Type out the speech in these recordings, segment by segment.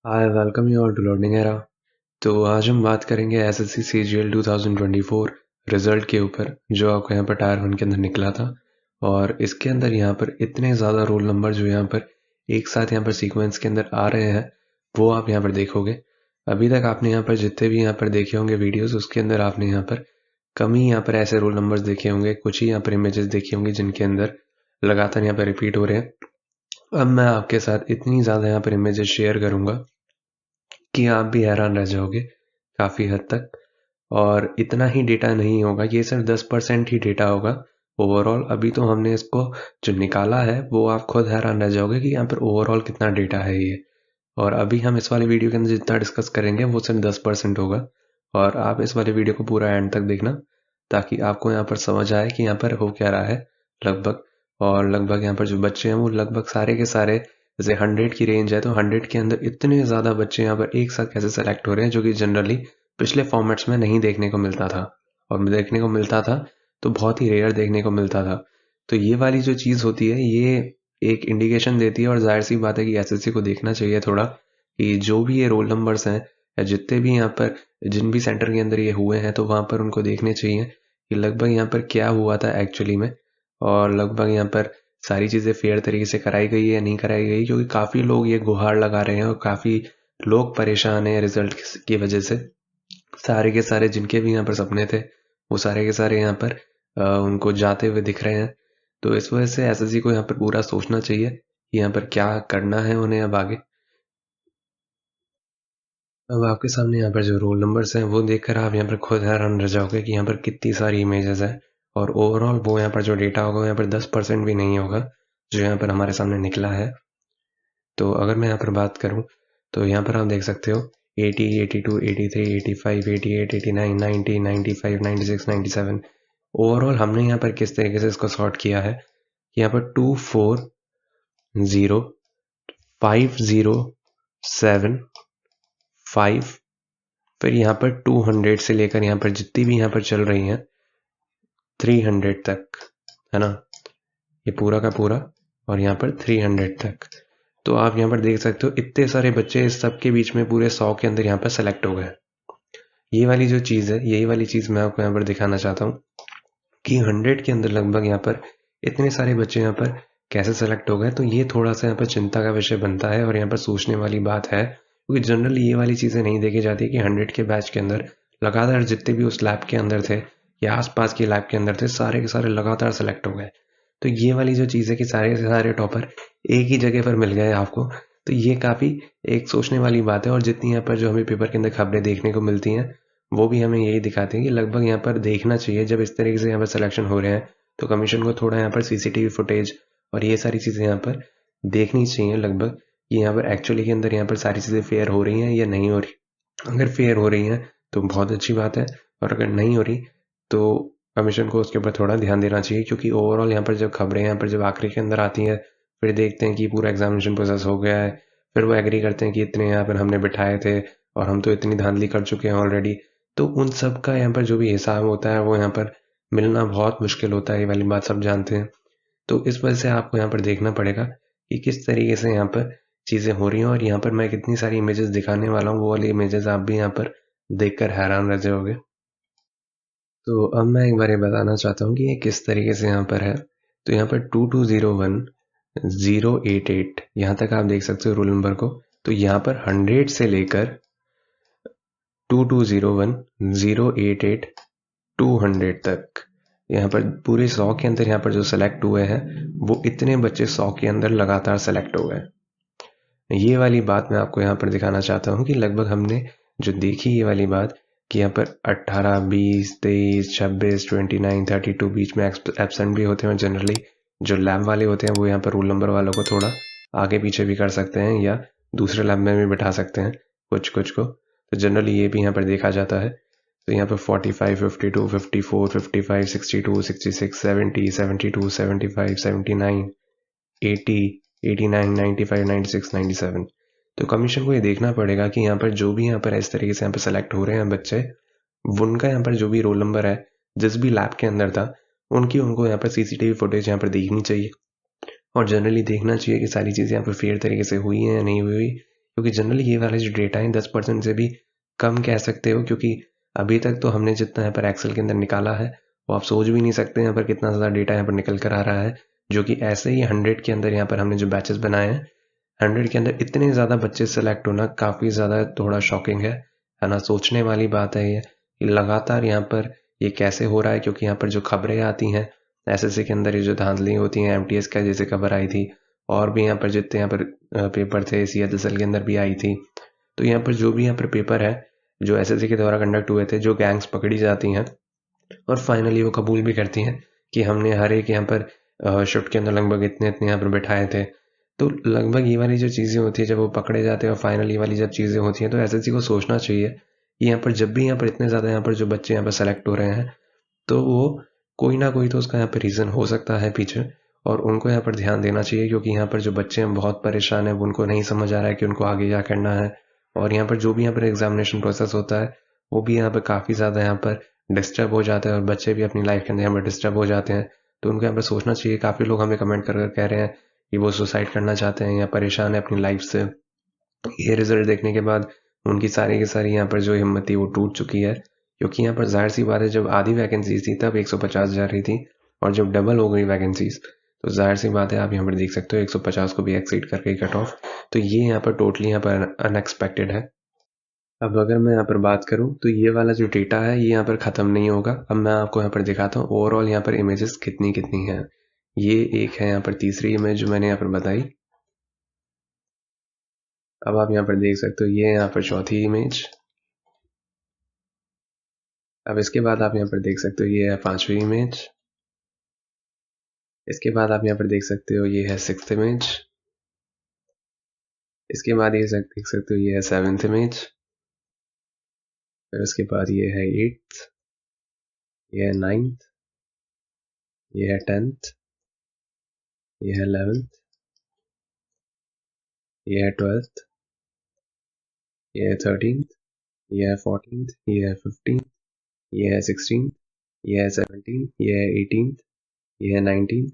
Hi welcome you all to learning era. तो आज हम बात करेंगे एसएससी सीजीएल 2024 रिजल्ट के ऊपर जो आपको यहाँ पर टायर 1 के अंदर निकला था। और इसके अंदर यहाँ पर इतने ज़्यादा रोल नंबर जो यहाँ पर एक साथ यहाँ पर सीक्वेंस के अंदर आ रहे हैं वो आप यहाँ पर देखोगे। अभी तक आपने यहाँ पर जितने भी यहाँ पर देखे होंगे वीडियोस उसके अंदर आपने यहाँ पर कम ही यहाँ पर ऐसे रोल नंबर्स देखे होंगे, कुछ ही यहाँ पर इमेजेस देखी होंगी जिनके अंदर लगातार यहाँ पर रिपीट हो रहे हैं। अब मैं आपके साथ इतनी ज़्यादा यहाँ पर इमेजेस शेयर करूँगा कि आप भी हैरान रह जाओगे काफ़ी हद तक। और इतना ही डेटा नहीं होगा, ये सिर्फ 10% ही डेटा होगा ओवरऑल। अभी तो हमने इसको जो निकाला है वो आप खुद हैरान रह जाओगे कि यहाँ पर ओवरऑल कितना डेटा है ये। और अभी हम इस वाले वीडियो के अंदर जितना डिस्कस करेंगे वो सिर्फ 10% होगा। और आप इस वाले वीडियो को पूरा एंड तक देखना ताकि आपको यहाँ पर समझ आए कि यहाँ पर हो क्या रहा है लगभग। और लगभग यहाँ पर जो बच्चे हैं वो लगभग सारे के सारे, जैसे 100 की रेंज है तो 100 के अंदर इतने ज़्यादा बच्चे यहाँ पर एक साथ कैसे सेलेक्ट हो रहे हैं, जो कि जनरली पिछले फॉर्मेट्स में नहीं देखने को मिलता था। और देखने को मिलता था तो बहुत ही रेयर देखने को मिलता था। तो ये वाली जो चीज़ होती है ये एक इंडिकेशन देती है। और जाहिर सी बात है कि एसएससी को देखना चाहिए थोड़ा कि जो भी ये रोल नंबर्स हैं या जितने भी यहाँ पर जिन भी सेंटर के अंदर ये हुए हैं तो वहाँ पर उनको देखने चाहिए कि लगभग यहाँ पर क्या हुआ था एक्चुअली में। और लगभग यहाँ पर सारी चीज़ें फेयर तरीके से कराई गई है या नहीं कराई गई, क्योंकि काफ़ी लोग ये गुहार लगा रहे हैं और काफ़ी लोग परेशान हैं रिजल्ट की वजह से। सारे के सारे जिनके भी यहाँ पर सपने थे वो सारे के सारे यहाँ पर उनको जाते हुए दिख रहे हैं। तो इस वजह से एसएससी को यहाँ पर पूरा सोचना चाहिए कि यहाँ पर क्या करना है उन्हें अब आगे। अब आपके सामने यहाँ पर जो रोल नंबर्स हैं वो देखकर आप यहाँ पर खुद हैरान रह जाओगे कि यहाँ पर कितनी सारी इमेजेस हैं। और ओवरऑल वो यहाँ पर जो डेटा होगा यहाँ पर 10% भी नहीं होगा जो यहाँ पर हमारे सामने निकला है। तो अगर मैं यहाँ पर बात करूँ तो यहाँ पर आप देख सकते हो 80, 82, 83, 85, 88, 89, 90, 95, 96, 97। ओवरऑल हमने यहाँ पर किस तरीके से इसको सॉर्ट किया है, यहाँ पर 2, 4, 0, 5, 0, 7, 5, फिर यहाँ पर 200 से लेकर यहाँ पर जितनी भी यहाँ पर चल रही हैं 300 तक, है ना, ये पूरा का पूरा। और यहाँ पर 300 तक। तो आप यहाँ पर देख सकते हो इतने सारे बच्चे इस सब के बीच में पूरे 100 के अंदर यहाँ पर सेलेक्ट हो गए। ये वाली जो चीज़ है, यही वाली चीज़ मैं आपको यहाँ पर दिखाना चाहता हूँ कि 100 के अंदर लगभग यहाँ पर इतने सारे बच्चे यहाँ पर कैसे सेलेक्ट हो गए। तो ये थोड़ा सा यहाँ पर चिंता का विषय बनता है और यहाँ पर सोचने वाली बात है, क्योंकि जनरली ये वाली चीज़ें नहीं देखी जाती कि 100 के बैच के अंदर लगातार जितने भी उस लैब के अंदर थे या आसपास के लैब के अंदर थे सारे के सारे लगातार सेलेक्ट हो गए। तो ये वाली जो चीज़ है कि सारे के सारे टॉपर एक ही जगह पर मिल गए आपको, तो ये काफ़ी एक सोचने वाली बात है। और जितनी यहाँ पर जो हमें पेपर के अंदर खबरें देखने को मिलती हैं वो भी हमें यही दिखाती हैं कि लगभग यहाँ पर देखना चाहिए जब इस तरीके से यहाँ पर सिलेक्शन हो रहे हैं तो कमीशन को थोड़ा यहाँ पर सीसीटीवी फुटेज और ये सारी चीज़ें यहाँ पर देखनी चाहिए लगभग कि यहाँ पर एक्चुअली के अंदर यहाँ पर सारी चीज़ें फेयर हो रही हैं या नहीं हो रही। अगर फेयर हो रही हैं तो बहुत अच्छी बात है, और अगर नहीं हो रही तो कमीशन को उसके ऊपर थोड़ा ध्यान देना चाहिए। क्योंकि ओवरऑल यहाँ पर जब खबरें यहाँ पर जब आखिरी के अंदर आती हैं फिर देखते हैं कि पूरा एग्जामिनेशन प्रोसेस हो गया है, फिर वो एग्री करते हैं कि इतने यहाँ पर हमने बिठाए थे और हम तो इतनी धांधली कर चुके हैं ऑलरेडी। तो उन सब का यहाँ पर जो भी हिसाब होता है वो यहाँ पर मिलना बहुत मुश्किल होता है, ये वाली बात सब जानते हैं। तो इस वजह से आपको यहाँ पर देखना पड़ेगा कि किस तरीके से यहाँ पर चीज़ें हो रही हैं। और यहाँ पर मैं कितनी सारी इमेजेस दिखाने वाला हूँ, वो वाली इमेजेस आप भी यहाँ पर देखकर हैरान रह जाओगे। तो अब मैं एक बार ये बताना चाहता हूँ कि ये किस तरीके से यहाँ पर है। तो यहाँ पर 2201 088 यहाँ तक आप देख सकते हो रोल नंबर को। तो यहाँ पर 100 से लेकर 2201 088 200 तक यहाँ पर पूरे 100 के अंदर यहाँ पर जो सेलेक्ट हुए हैं वो इतने बच्चे 100 के अंदर लगातार सेलेक्ट हो गए। ये वाली बात मैं आपको यहाँ पर दिखाना चाहता हूँ कि लगभग हमने जो देखी ये वाली बात कि यहाँ पर 18, 20, 23, 26, 29, 32 बीच में एब्सेंट भी होते हैं। जनरली जो लैब वाले होते हैं वो यहाँ पर रोल नंबर वालों को थोड़ा आगे पीछे भी कर सकते हैं या दूसरे लैब में भी बैठा सकते हैं कुछ कुछ को। तो जनरली ये भी यहाँ पर देखा जाता है। तो यहाँ पर 45, 52, 54, 55, 62, 66, 70, 72, 75, 79, 80, 89, 95, 96, 97। तो कमीशन को ये देखना पड़ेगा कि यहाँ पर जो भी यहाँ पर इस तरीके से यहाँ पर सेलेक्ट हो रहे हैं बच्चे, उनका यहाँ पर जो भी रोल नंबर है जिस भी लैब के अंदर था उनकी उनको यहाँ पर सीसीटीवी फुटेज यहाँ पर देखनी चाहिए। और जनरली देखना चाहिए कि सारी चीज़ें यहाँ पर फेयर तरीके से हुई हैं या नहीं हुई, क्योंकि जनरली ये वाले जो डेटा है 10% से भी कम कह सकते हो, क्योंकि अभी तक तो हमने जितना यहाँ पर एक्सेल के अंदर निकाला है वो आप सोच भी नहीं सकते यहाँ पर कितना ज़्यादा डेटा यहाँ पर निकल कर आ रहा है। जो कि ऐसे ही 100 के अंदर यहाँ पर हमने जो बैचेस बनाए हैं, 100 के अंदर इतने ज़्यादा बच्चे सेलेक्ट होना काफ़ी ज़्यादा थोड़ा शॉकिंग है ना। सोचने वाली बात है ये कि लगातार यहाँ पर ये कैसे हो रहा है, क्योंकि यहाँ पर जो खबरें आती हैं एसएससी के अंदर, ये जो धांधली होती हैं, एमटीएस का जैसे खबर आई थी, और भी यहाँ पर जितने यहाँ पर पेपर थे सीएचएसएल के अंदर भी आई थी। तो यहाँ पर जो भी यहाँ पर पेपर है जो एसएससी के द्वारा कंडक्ट हुए थे, जो गैंग्स पकड़ी जाती हैं और फाइनली वो कबूल भी करती हैं कि हमने हर एक यहाँ पर शिफ्ट के अंदर लगभग इतने इतने यहाँ पर बैठाए थे। तो लगभग ये वाली जो चीज़ें होती है जब वो पकड़े जाते हैं और फाइनली वाली जब चीज़ें होती हैं, तो एसएससी को सोचना चाहिए कि यहाँ पर जब भी यहाँ पर इतने ज़्यादा यहाँ पर जो बच्चे यहाँ पर सेलेक्ट हो रहे हैं, तो वो कोई ना कोई तो उसका यहाँ पर रीज़न हो सकता है पीछे, और उनको यहाँ पर ध्यान देना चाहिए। क्योंकि यहाँ पर जो बच्चे हैं बहुत परेशान हैं, उनको नहीं समझ आ रहा है कि उनको आगे क्या करना है, और यहाँ पर जो भी यहाँ पर एग्जामिनेशन प्रोसेस होता है वो भी यहाँ पर काफ़ी ज़्यादा यहाँ पर डिस्टर्ब हो जाता है, और बच्चे भी अपनी लाइफ के अंदर यहाँ पर डिस्टर्ब हो जाते हैं। तो उनको यहाँ पर सोचना चाहिए। काफ़ी लोग हमें कमेंट कर कह रहे हैं कि वो सुसाइड करना चाहते हैं या परेशान है अपनी लाइफ से। ये रिजल्ट देखने के बाद उनकी सारी की सारी यहाँ पर जो हिम्मत थी वो टूट चुकी है। क्योंकि यहाँ पर जाहिर सी बात है, जब आधी वैकेंसीज थी तब 150 जा रही थी, और जब डबल हो गई वैकेंसीज तो जाहिर सी बात है आप यहाँ पर देख सकते हो 150 को भी एक्सीड करके कट ऑफ। तो ये यहाँ पर टोटली यहाँ पर अनएक्सपेक्टेड है। अब अगर मैं यहाँ पर बात करूँ तो ये वाला जो डेटा है ये यहाँ पर ख़त्म नहीं होगा। अब मैं आपको यहाँ पर दिखाता हूँ ओवरऑल यहाँ पर इमेजेस कितनी कितनी हैं। ये एक है यहाँ पर तीसरी इमेज जो मैंने यहाँ पर बताई। अब आप यहाँ पर देख सकते हो ये यहाँ पर चौथी इमेज। अब इसके बाद आप यहाँ पर देख सकते हो ये है पांचवी इमेज। इसके बाद आप यहाँ पर देख सकते हो ये है सिक्स्थ इमेज। इसके बाद ये देख सकते हो ये है सेवेंथ इमेज। फिर उसके बाद ये है एट्थ, ये है नाइन्थ, ये है 10th, ये है 11th, ये है 12th, ये है 13th, ये है 14th, ये है 15th, ये है 16th, ये है 17th, ये है 18th, ये है 19th।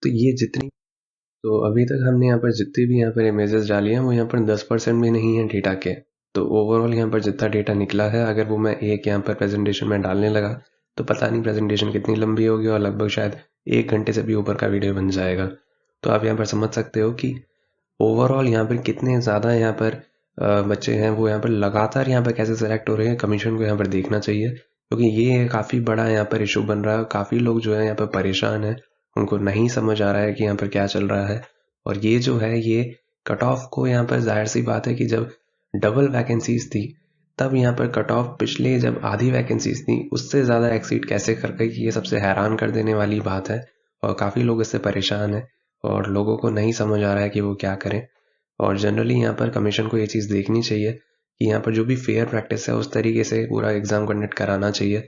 तो ये जितनी, तो अभी तक हमने यहाँ पर जितनी भी यहाँ पर इमेजेस डाली हैं वो यहाँ पर 10% भी नहीं है डेटा के। तो ओवरऑल यहाँ पर जितना डेटा निकला है, अगर वो मैं एक यहाँ पर प्रेजेंटेशन में डालने लगा तो पता नहीं प्रेजेंटेशन कितनी लंबी होगी, और लगभग शायद 1 घंटे से भी ऊपर का वीडियो बन जाएगा। तो आप यहाँ पर समझ सकते हो कि ओवरऑल यहाँ पर कितने ज़्यादा यहाँ पर बच्चे हैं वो यहाँ पर लगातार यहाँ पर कैसे सेलेक्ट हो रहे हैं। कमीशन को यहाँ पर देखना चाहिए, क्योंकि ये काफ़ी बड़ा यहाँ पर इशू बन रहा है। काफ़ी लोग जो है यहाँ पर परेशान हैं, उनको नहीं समझ आ रहा है कि यहाँ पर क्या चल रहा है। और ये जो है ये कट ऑफ को यहाँ पर जाहिर सी बात है कि जब डबल वैकेंसीज थी तब यहाँ पर कट ऑफ पिछले जब आधी वैकेंसीज थी उससे ज़्यादा एक्सीड कैसे कर गई, ये सबसे हैरान कर देने वाली बात है। और काफ़ी लोग इससे परेशान हैं और लोगों को नहीं समझ आ रहा है कि वो क्या करें। और जनरली यहाँ पर कमीशन को ये चीज़ देखनी चाहिए कि यहाँ पर जो भी फेयर प्रैक्टिस है उस तरीके से पूरा एग्ज़ाम कंडक्ट कराना चाहिए।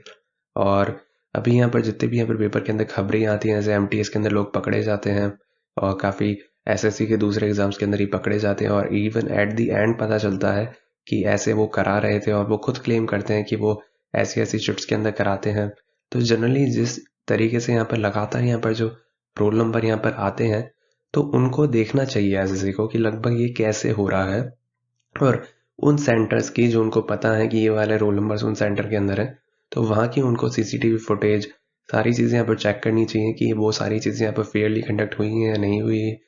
और अभी यहाँ पर जितने भी यहाँ पर पेपर के अंदर खबरें आती हैं, जैसे एमटीएस के अंदर लोग पकड़े जाते हैं और काफ़ी एसएससी के दूसरे एग्जाम्स के अंदर ही पकड़े जाते हैं, और इवन एट दी एंड पता चलता है कि ऐसे वो करा रहे थे, और वो खुद क्लेम करते हैं कि वो ऐसी ऐसी शिफ्ट्स के अंदर कराते हैं। तो जनरली जिस तरीके से यहाँ पर लगातार यहाँ पर जो रोल नंबर यहाँ पर आते हैं, तो उनको देखना चाहिए एसएससी को कि लगभग ये कैसे हो रहा है। और उन सेंटर्स की जो उनको पता है कि ये वाले रोल नंबर्स उन सेंटर के अंदर है, तो वहाँ की उनको सीसीटीवी फुटेज सारी चीज़ें यहाँ पर चेक करनी चाहिए कि वो सारी चीज़ें यहाँ पर फेयरली कंडक्ट हुई हैं या नहीं हुई।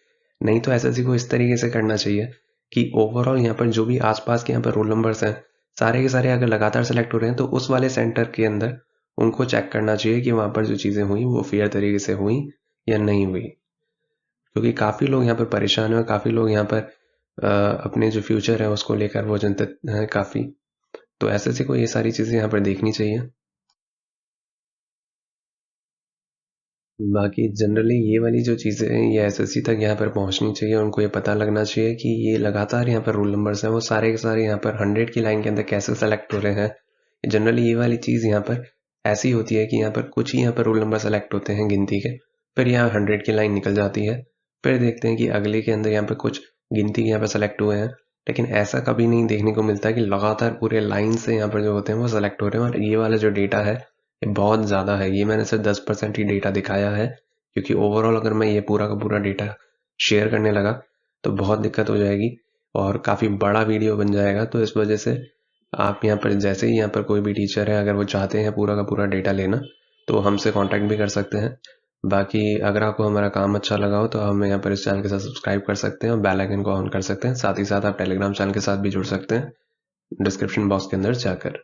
नहीं तो एसएससी को इस तरीके से करना चाहिए कि ओवरऑल यहाँ पर जो भी आसपास के यहाँ पर रोल नंबर्स हैं सारे के सारे अगर लगातार सेलेक्ट हो रहे हैं तो उस वाले सेंटर के अंदर उनको चेक करना चाहिए कि वहाँ पर जो चीज़ें हुई वो फेयर तरीके से हुई या नहीं हुई। क्योंकि काफ़ी लोग यहाँ पर परेशान हैं, काफ़ी लोग यहाँ पर अपने जो फ्यूचर है उसको लेकर वो चिंतित हैं काफ़ी। तो एसएससी को ये सारी चीज़ें यहाँ पर देखनी चाहिए। बाकी जनरली ये वाली जो चीज़ें हैं ये एसएससी तक यहाँ पर पहुँचनी चाहिए। उनको ये पता लगना चाहिए कि ये लगातार यहाँ पर रोल नंबर्स हैं वो सारे के सारे यहाँ पर 100 की लाइन के अंदर कैसे सेलेक्ट हो रहे हैं। जनरली ये वाली चीज़ यहाँ पर ऐसी होती है कि यहाँ पर कुछ ही यहाँ पर रोल नंबर सेलेक्ट होते हैं गिनती के, फिर यहाँ 100 की लाइन निकल जाती है, फिर देखते हैं कि अगले के अंदर यहाँ पर कुछ गिनती के यहाँ पर सेलेक्ट हुए हैं। लेकिन ऐसा कभी नहीं देखने को मिलता कि लगातार पूरे लाइन से यहाँ पर जो होते हैं वो सेलेक्ट हो रहे हैं। और ये वाला जो डेटा है ये बहुत ज़्यादा है। ये मैंने सिर्फ 10% ही डेटा दिखाया है, क्योंकि ओवरऑल अगर मैं ये पूरा का पूरा डेटा शेयर करने लगा तो बहुत दिक्कत हो जाएगी। और काफ़ी बड़ा वीडियो बन जाएगा। तो इस वजह से आप यहाँ पर जैसे ही यहाँ पर कोई भी टीचर है, अगर वो चाहते हैं पूरा का पूरा डेटा लेना, तो हमसे कांटेक्ट भी कर सकते हैं। बाकी अगर आपको हमारा काम अच्छा लगा हो तो हमें यहाँ पर इस चैनल के साथ सब्सक्राइब कर सकते हैं और बेल आइकन को ऑन कर सकते हैं। साथ ही साथ आप टेलीग्राम चैनल के साथ भी जुड़ सकते हैं, डिस्क्रिप्शन बॉक्स के अंदर जाकर।